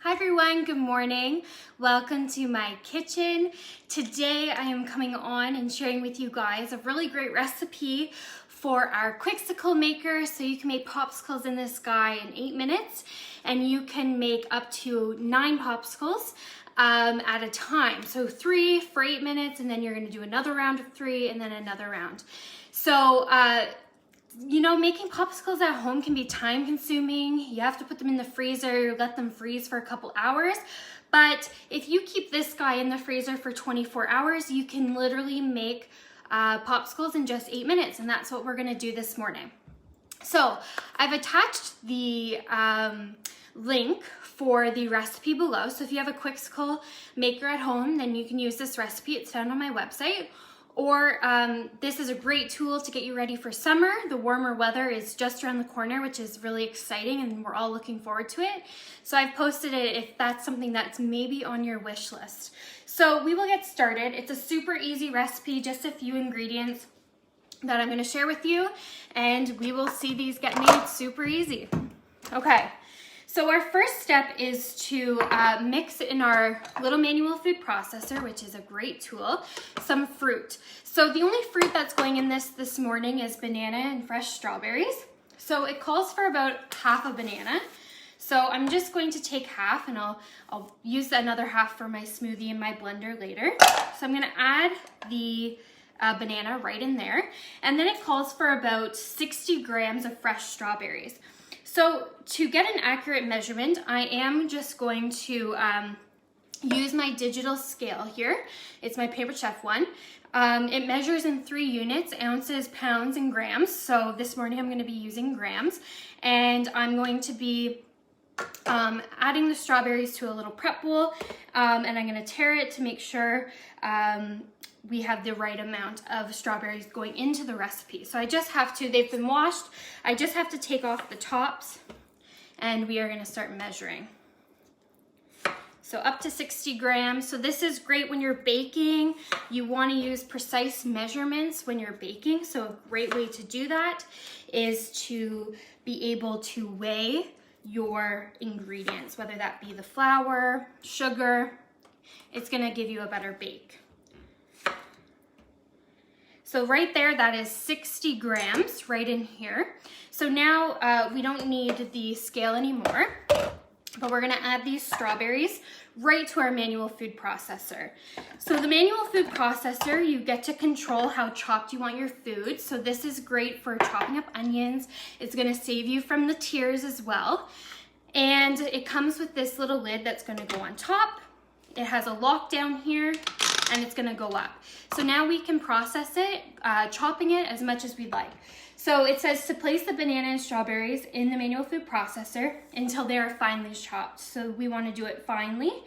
Hi everyone, good morning. Welcome to my kitchen. Today I am coming on and sharing with you guys a really great recipe for our quiksicle maker. So you can make popsicles in this guy in 8 minutes, and you can make up to 9 popsicles at a time. So 3 for 8 minutes, and then you're gonna do another round of 3 and then another round. So you know, making popsicles at home can be time consuming. You have to put them in the freezer, let them freeze for a couple hours. But if you keep this guy in the freezer for 24 hours, you can literally make popsicles in just 8 minutes. And that's what we're gonna do this morning. So I've attached the link for the recipe below. So if you have a quiksicle maker at home, then you can use this recipe. It's found on my website. Or this is a great tool to get you ready for summer. The warmer weather is just around the corner, which is really exciting, and we're all looking forward to it. So I've posted it if that's something that's maybe on your wish list. So we will get started. It's a super easy recipe, just a few ingredients that I'm gonna share with you, and we will see these get made super easy. Okay. So our first step is to mix in our little manual food processor, which is a great tool, some fruit. So the only fruit that's going in this morning is banana and fresh strawberries. So it calls for about half a banana. So I'm just going to take half, and I'll use another half for my smoothie in my blender later. So I'm gonna add the banana right in there. And then it calls for about 60 grams of fresh strawberries. So to get an accurate measurement, I am just going to use my digital scale here. It's my Paper Chef one. It measures in 3 units, ounces, pounds, and grams. So this morning I'm going to be using grams, and I'm going to be adding the strawberries to a little prep bowl, and I'm going to tare it to make sure we have the right amount of strawberries going into the recipe. So I just have to, they've been washed, I just have to take off the tops, and we are gonna start measuring. So up to 60 grams. So this is great when you're baking. You wanna use precise measurements when you're baking. So a great way to do that is to be able to weigh your ingredients, whether that be the flour, sugar. It's gonna give you a better bake. So right there, that is 60 grams right in here. So now we don't need the scale anymore, but we're gonna add these strawberries right to our manual food processor. So the manual food processor, you get to control how chopped you want your food. So this is great for chopping up onions. It's gonna save you from the tears as well. And it comes with this little lid that's gonna go on top. It has a lock down here, and it's gonna go up. So now we can process it, chopping it as much as we'd like. So it says to place the banana and strawberries in the manual food processor until they are finely chopped. So we wanna do it finely.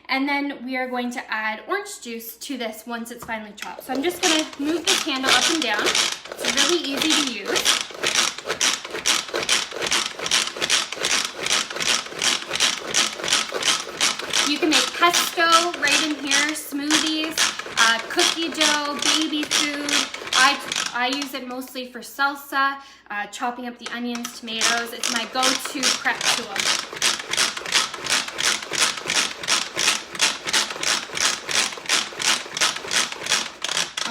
And then we are going to add orange juice to this once it's finely chopped. So I'm just gonna move this handle up and down. It's really easy to use. You can make pesto right in here, smoothies, cookie dough, baby food. I use it mostly for salsa, chopping up the onions, tomatoes. It's my go-to prep tool.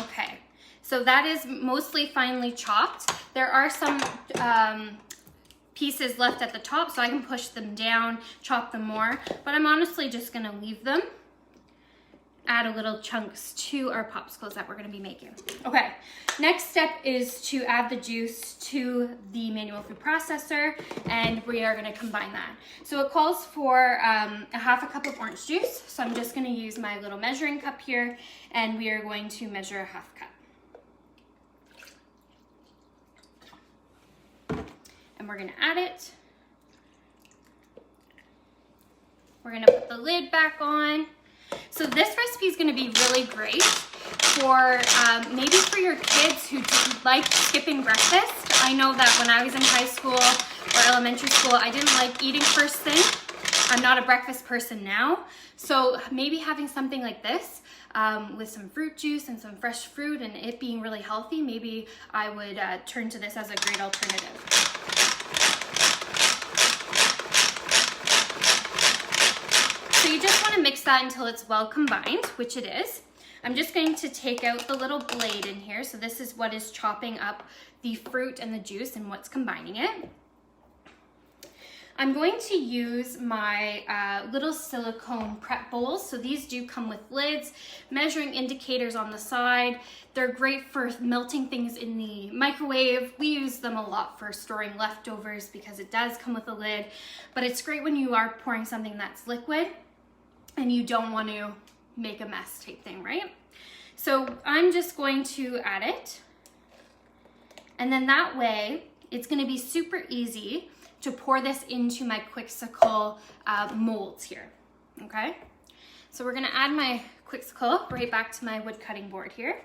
Okay, so that is mostly finely chopped. There are some pieces left at the top, so I can push them down, chop them more, but I'm honestly just gonna leave them. Add a little chunks to our popsicles that we're gonna be making. Okay, next step is to add the juice to the manual food processor, and we are gonna combine that. So it calls for a half a cup of orange juice, so I'm just gonna use my little measuring cup here, and we are going to measure a half cup. And we're gonna add it. We're gonna put the lid back on. So this recipe is gonna be really great for maybe for your kids who like skipping breakfast. I know that when I was in high school or elementary school, I didn't like eating first thing. I'm not a breakfast person now. So maybe having something like this with some fruit juice and some fresh fruit and it being really healthy, maybe I would turn to this as a great alternative. you just want to mix that until it's well combined, which it is. I'm just going to take out the little blade in here. So this is what is chopping up the fruit and the juice and what's combining it. I'm going to use my little silicone prep bowls. So these do come with lids, measuring indicators on the side. They're great for melting things in the microwave. We use them a lot for storing leftovers because it does come with a lid, but it's great when you are pouring something that's liquid and you don't want to make a mess type thing, right? So I'm just going to add it. And then that way, it's gonna be super easy to pour this into my quiksicle molds here, okay? So we're gonna add my quiksicle right back to my wood cutting board here.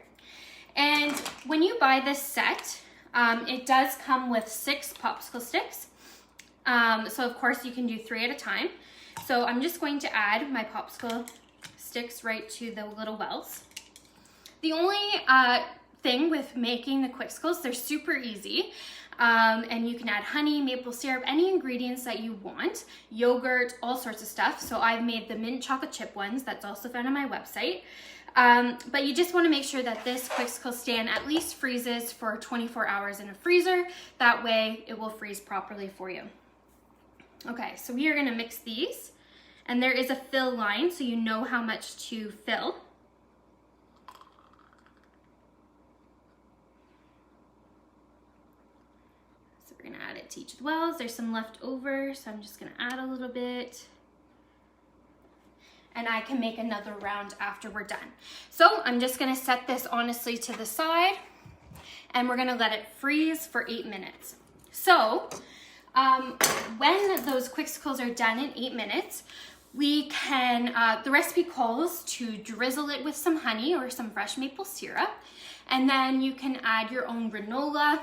And when you buy this set, it does come with 6 popsicle sticks. So of course you can do 3 at a time. So I'm just going to add my popsicle sticks right to the little wells. The only thing with making the quiksicles, they're super easy. And you can add honey, maple syrup, any ingredients that you want, yogurt, all sorts of stuff. So I've made the mint chocolate chip ones. That's also found on my website. But you just want to make sure that this quiksicle stand at least freezes for 24 hours in a freezer. That way it will freeze properly for you. Okay, so we are going to mix these. And there is a fill line, so you know how much to fill. We're gonna add it to each of the wells. There's some left over, so I'm just gonna add a little bit. And I can make another round after we're done. So I'm just gonna set this honestly to the side and we're gonna let it freeze for 8 minutes. So when those quiksicles are done in 8 minutes, we can, the recipe calls to drizzle it with some honey or some fresh maple syrup. And then you can add your own granola.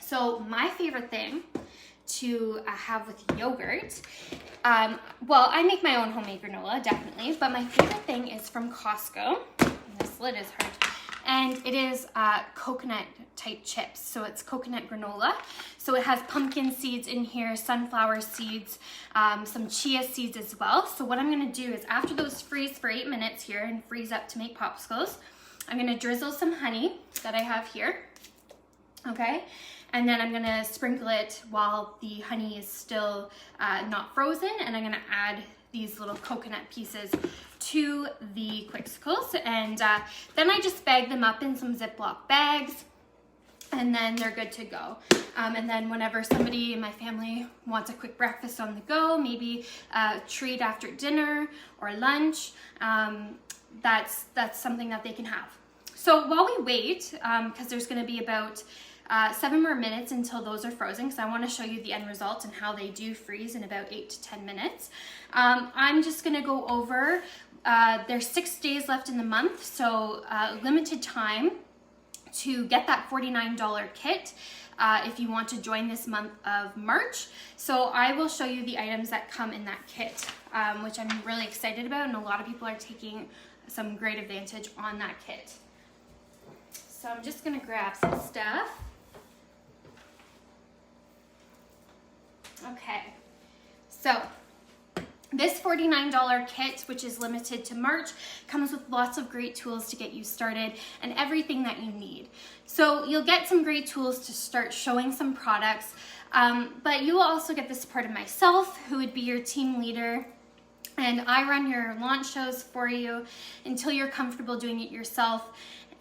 So my favorite thing to have with yogurt, well, I make my own homemade granola, definitely, but my favorite thing is from Costco. This lid is hard. And it is coconut type chips. So it's coconut granola. So it has pumpkin seeds in here, sunflower seeds, some chia seeds as well. So what I'm gonna do is after those freeze for 8 minutes here and freeze up to make popsicles, I'm gonna drizzle some honey that I have here, okay? And then I'm gonna sprinkle it while the honey is still not frozen, and I'm gonna add these little coconut pieces to the quiksicles, and then I just bag them up in some Ziploc bags, and then they're good to go. And then whenever somebody in my family wants a quick breakfast on the go, maybe a treat after dinner or lunch, that's something that they can have. So while we wait, because there's gonna be about 7 more minutes until those are frozen, because I want to show you the end result and how they do freeze in about 8 to 10 minutes. I'm just going to go over, there's 6 days left in the month, so limited time to get that $49 kit if you want to join this month of March. So I will show you the items that come in that kit, which I'm really excited about, and a lot of people are taking some great advantage on that kit. So I'm just going to grab some stuff. Okay, so this $49 kit, which is limited to March, comes with lots of great tools to get you started and everything that you need. So you'll get some great tools to start showing some products, but you will also get the support of myself, who would be your team leader, and I run your launch shows for you until you're comfortable doing it yourself.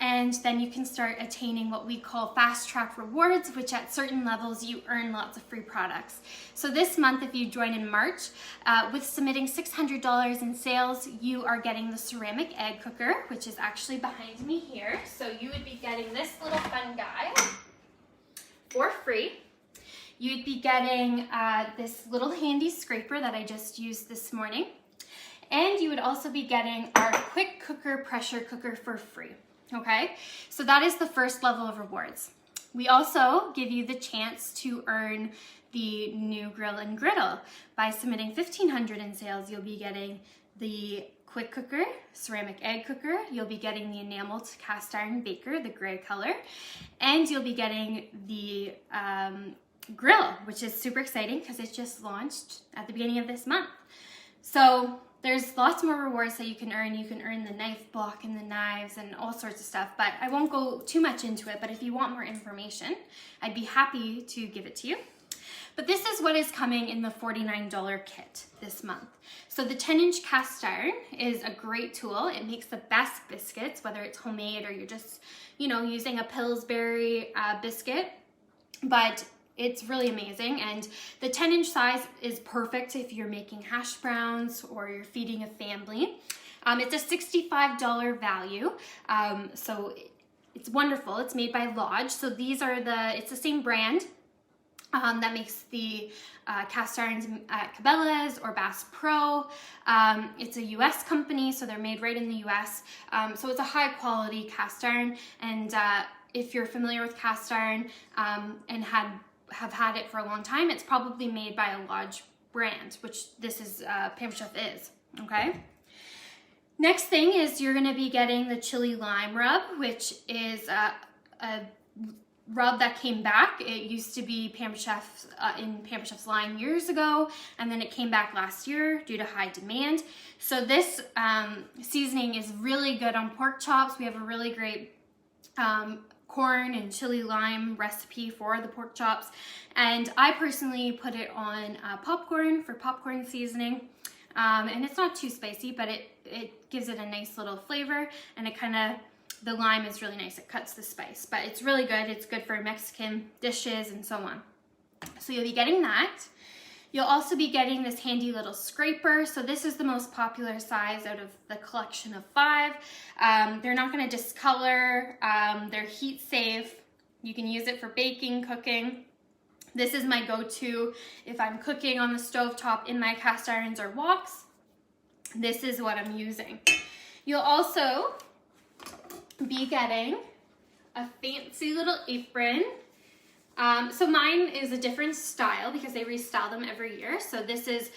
And then you can start attaining what we call fast track rewards, which at certain levels you earn lots of free products. So this month, if you join in March, with submitting $600 in sales, you are getting the ceramic egg cooker, which is actually behind me here. So you would be getting this little fun guy for free. You'd be getting this little handy scraper that I just used this morning. And you would also be getting our quick cooker pressure cooker for free. Okay, so that is the first level of rewards. We also give you the chance to earn the new grill and griddle. By submitting $1,500 in sales, you'll be getting the quick cooker, ceramic egg cooker, you'll be getting the enameled cast iron baker, the gray color, and you'll be getting the grill, which is super exciting because it just launched at the beginning of this month. So there's lots more rewards that you can earn. You can earn the knife block and the knives and all sorts of stuff, but I won't go too much into it. But if you want more information, I'd be happy to give it to you. But this is what is coming in the $49 kit this month. So the 10-inch cast iron is a great tool. It makes the best biscuits, whether it's homemade or you're just, using a Pillsbury biscuit. But it's really amazing, and the 10-inch size is perfect if you're making hash browns or you're feeding a family. It's a $65 value, so it's wonderful. It's made by Lodge. So these are it's the same brand that makes the cast irons at Cabela's or Bass Pro. It's a US company, so they're made right in the US. So it's a high quality cast iron, and if you're familiar with cast iron and have had it for a long time, it's probably made by a Lodge brand, which this is Pampered Chef is, okay? Next thing is you're gonna be getting the chili lime rub, which is a rub that came back. It used to be Pampered Chef in Pampered Chef's line years ago, and then it came back last year due to high demand. So this seasoning is really good on pork chops. We have a really great corn and chili lime recipe for the pork chops, and I personally put it on popcorn for popcorn seasoning, and it's not too spicy, but it gives it a nice little flavor, and the lime is really nice. It cuts the spice, but it's really good. It's good for Mexican dishes and so on. So you'll be getting that. You'll also be getting this handy little scraper. So this is the most popular size out of the collection of 5. They're not going to discolor. They're heat safe. You can use it for baking, cooking. This is my go-to if I'm cooking on the stovetop in my cast irons or woks. This is what I'm using. You'll also be getting a fancy little apron. So mine is a different style because they restyle them every year. So this is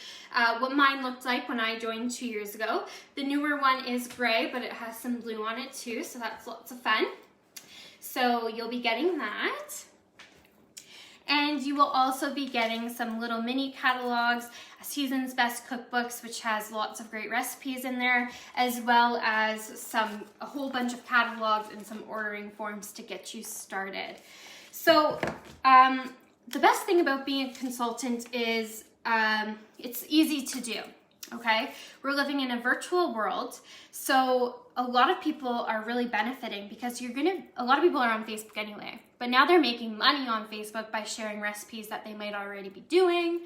what mine looked like when I joined 2 years ago. The newer one is gray, but it has some blue on it too, so that's lots of fun. So you'll be getting that. And you will also be getting some little mini catalogs, Season's Best Cookbooks, which has lots of great recipes in there, as well as a whole bunch of catalogs and some ordering forms to get you started. So the best thing about being a consultant is it's easy to do, okay? We're living in a virtual world, so a lot of people are really benefiting because a lot of people are on Facebook anyway, but now they're making money on Facebook by sharing recipes that they might already be doing,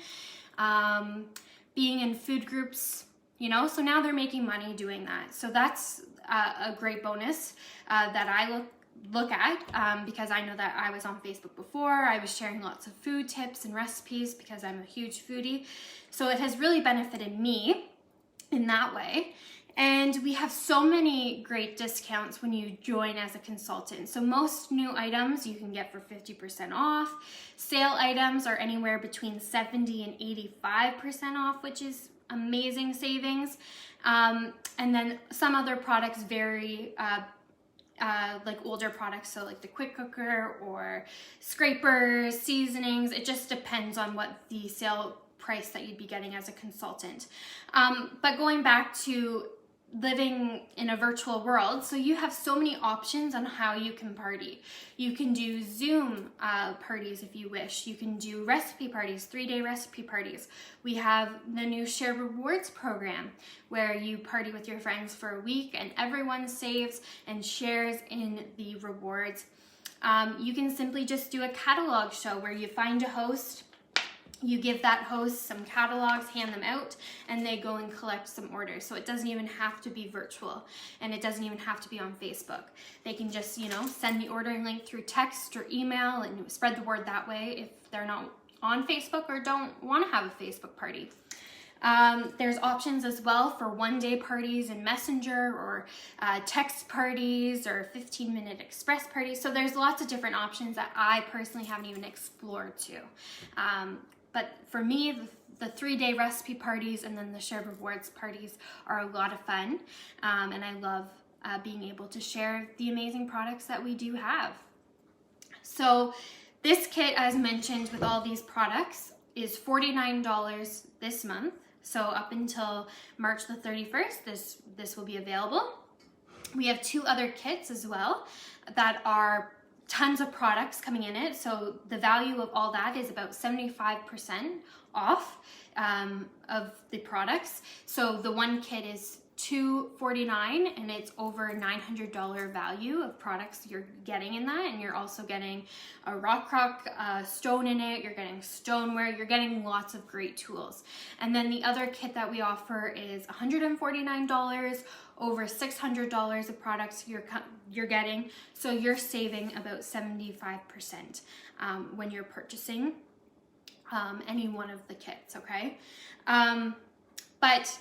being in food groups, so now they're making money doing that. So that's a great bonus that I look at because I know that I was on Facebook before. I was sharing lots of food tips and recipes because I'm a huge foodie. So it has really benefited me in that way. And we have so many great discounts when you join as a consultant. So most new items you can get for 50% off. Sale items are anywhere between 70 and 85% off, which is amazing savings. And then some other products vary, like older products, so like the quick cooker or scrapers, seasonings. It just depends on what the sale price that you'd be getting as a consultant. But going back to living in a virtual world, so you have so many options on how you can party. You can do Zoom parties if you wish. You can do recipe parties, 3-day recipe parties. We have the new Share Rewards program where you party with your friends for a week and everyone saves and shares in the rewards. You can simply just do a catalog show where you find a host, you give that host some catalogs, hand them out, and they go and collect some orders. So it doesn't even have to be virtual, and it doesn't even have to be on Facebook. They can just, send the ordering link through text or email and spread the word that way if they're not on Facebook or don't want to have a Facebook party. There's options as well for 1-day parties in Messenger or text parties or 15-minute express parties. So there's lots of different options that I personally haven't even explored too. But for me, the 3-day recipe parties and then the Share Rewards parties are a lot of fun. And I love being able to share the amazing products that we do have. So this kit, as mentioned, with all these products is $49 this month. So up until March the 31st, this will be available. We have 2 other kits as well that are tons of products coming in it. So the value of all that is about 75% off of the products. So the one kit is $249 and it's over $900 value of products you're getting in that, and you're also getting a rock stone in it, you're getting stoneware, you're getting lots of great tools. And then the other kit that we offer is $149, over $600 of products you're getting, so you're saving about 75% when you're purchasing any one of the kits, okay? But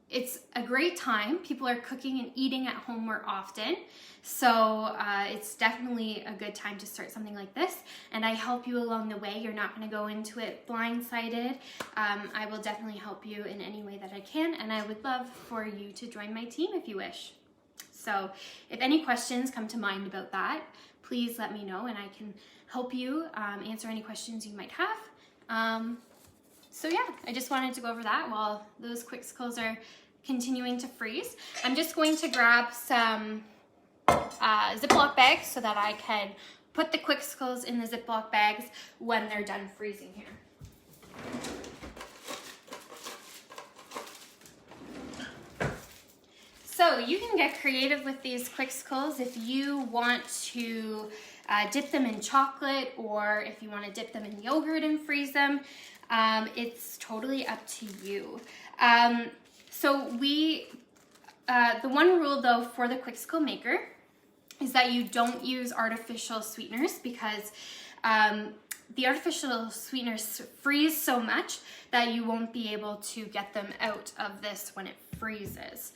it's a great time. People are cooking and eating at home more often. So it's definitely a good time to start something like this. And I help you along the way. You're not gonna go into it blindsided. I will definitely help you in any way that I can. And I would love for you to join my team if you wish. So if any questions come to mind about that, please let me know and I can help you answer any questions you might have. So yeah, I just wanted to go over that while those quiksicles are continuing to freeze. I'm just going to grab some Ziploc bags so that I can put the quiksicles in the Ziploc bags when they're done freezing here. So you can get creative with these quiksicles if you want to dip them in chocolate, or if you want to dip them in yogurt and freeze them. It's totally up to you. So the one rule though for the quiksicle maker is that you don't use artificial sweeteners, because the artificial sweeteners freeze so much that you won't be able to get them out of this when it freezes.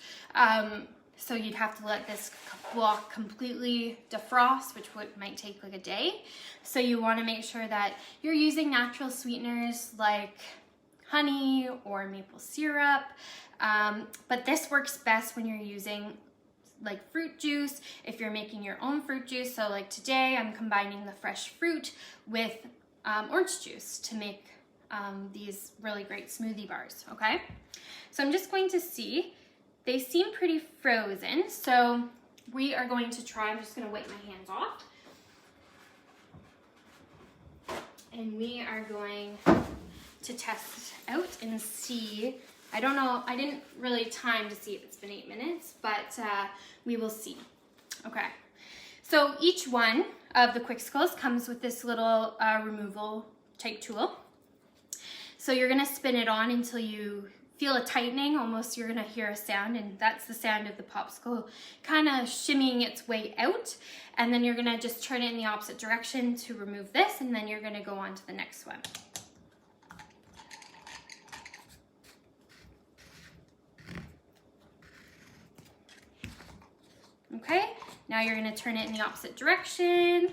So you'd have to let this block completely defrost, which might take like a day. So you want to make sure that you're using natural sweeteners like honey or maple syrup. But this works best when you're using like fruit juice, if you're making your own fruit juice. So like today I'm combining the fresh fruit with orange juice to make these really great smoothie bars, okay? So I'm just going to see. They seem pretty frozen, so we are going to try. I'm just going to wipe my hands off. And we are going to test out and see. I don't know, I didn't really time to see if it's been 8 minutes, but we will see. Okay, so each one of the quiksicles comes with this little removal type tool. So you're gonna spin it on until you feel a tightening, almost you're gonna hear a sound, and that's the sound of the popsicle kind of shimmying its way out. And then you're gonna just turn it in the opposite direction to remove this, and then you're gonna go on to the next one. Okay, now you're gonna turn it in the opposite direction.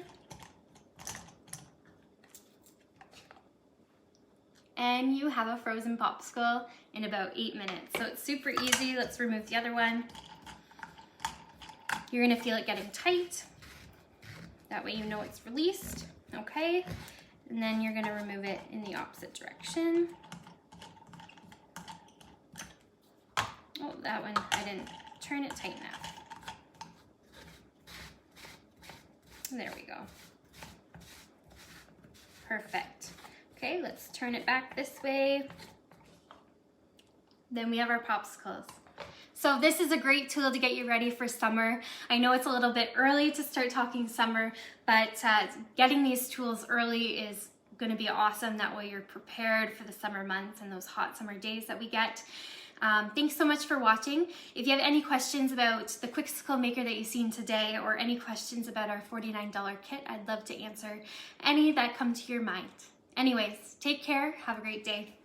And you have a frozen popsicle in about 8 minutes. So it's super easy. Let's remove the other one. You're gonna feel it getting tight. That way you know it's released, okay? And then you're gonna remove it in the opposite direction. Oh, that one, I didn't turn it tight enough. There we go. Perfect. Okay, let's turn it back this way. Then we have our popsicles. So this is a great tool to get you ready for summer. I know it's a little bit early to start talking summer, but getting these tools early is gonna be awesome. That way you're prepared for the summer months and those hot summer days that we get. Thanks so much for watching. If you have any questions about the quiksicle maker that you've seen today, or any questions about our $49 kit, I'd love to answer any that come to your mind. Anyways, take care, have a great day.